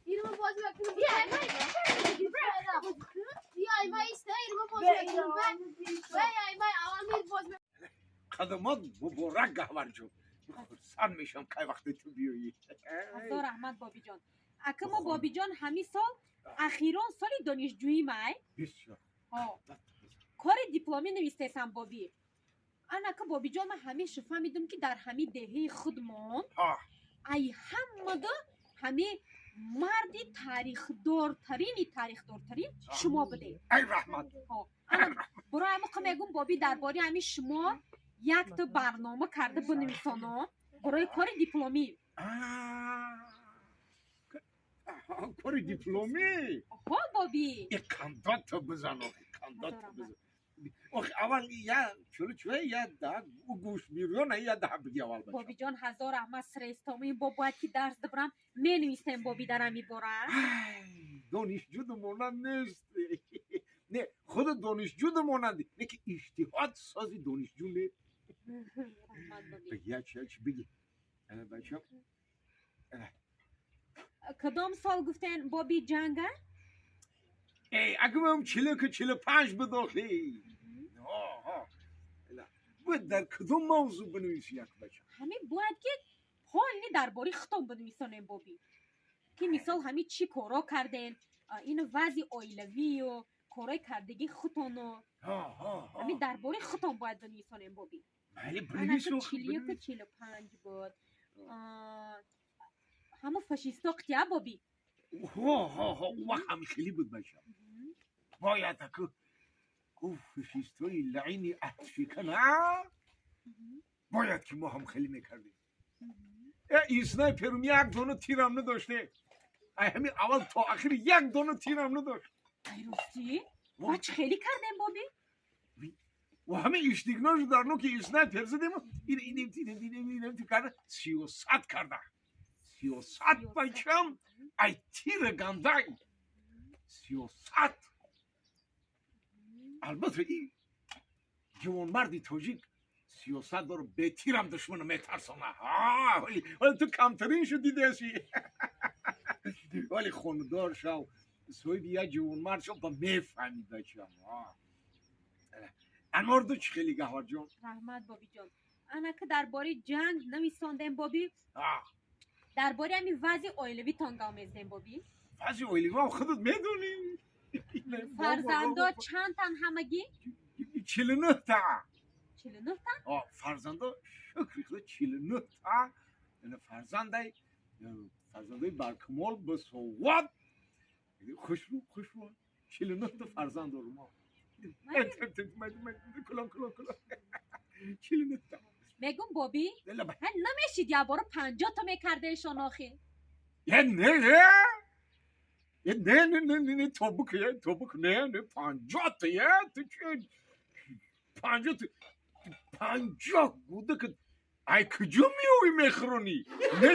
İrma boz bakıyorum. Ya ayma iste irma boz bakıyorum ben ayma avamir boz Kadımın mübarek kahvarcığım. Sanmışım kay vakti tübüyü. Hazar Ahmad Bobijон. Акамо Бобиҷон ҳамин сол ахирон соли донишҷӯимай. Бисёр. Кори дипломӣ навистесам Бобӣ. Анака Бобиҷон ман ҳамеша фаҳмидам ки дар ҳамин деҳаи худмон ай ҳамада ҳамин марди таърихдортарин шумо будед. Ай раҳмат. Барои ҳамоқа мегӯм Бобӣ дар бори ҳамин шумо якта барнома карда бинависонам барои кори дипломӣ. کاری دیپلمی ها بابی یک کندات بزنم کندات بزنم اول یا چوره یا ده گوش میریون یا ده بگی اول بچه بابی جان هزار احمد سرستامی با باید که درس دبرم منویستم بابی درم میبارم دانشجو دمونن نیست نه خود دانشجو دمونن نه که اجتهاد سازی دانشجو نه بگی چی بگی بچه کدام سال گفتن بابی جنگه؟ اگه من 45 بداخلی باید در کدام موضوع بنویسی یک بچه همین باید که حالی درباره خطاب بنویسانم بابی که مثال همین چی کارا کردن این وضع اویلوی و کارای کردگی خطانو همین درباره خطاب باید بنویسانم بابی انا که 45 بود همه فاشیستا قطعه بابی و همه خیلی بود بچه باید که فاشیستای لعینی افریقا باید که ما هم خیلی میکردیم این سنایپرم یک دونه تیرم نداشته همین اول تا آخر یک دونه تیرم نداشت راستی؟ بچه خیلی کردیم بابی؟ و همه اشتیگناش در نو که اسنایپر زدیم اینم کرده 30 کرده 30 بچم ای تیر گندای 30 البته این جوان مردی توجیک 30 رو به تیرم دشمنو میترسانه ولی تو کمترین شو دیدهشی ولی خوندار شو سوید یه جوان مرد شو با میفهمید بچم انواردو چی خیلی گهوار جان رحمت بابی جان انا که درباره جنگ نمیساندم بابی درباره همین وضع اویلوی تانگا میزدیم بابی وضع اویلوی هم خودت میدونی فرزندا چند تن همگی 49 تا 49 تا فرزندا شکری خود 49 تا فرزندای برکمال به سواد خوشرو 49 تا فرزند رو ما کلام 49 تا میگم بابی نمیشید یه بارو 50 تا میکرده شان آخی نه توبک نه 50 تا تو چه 50 تا 50 بوده که ای کجا میوی میخرونی نه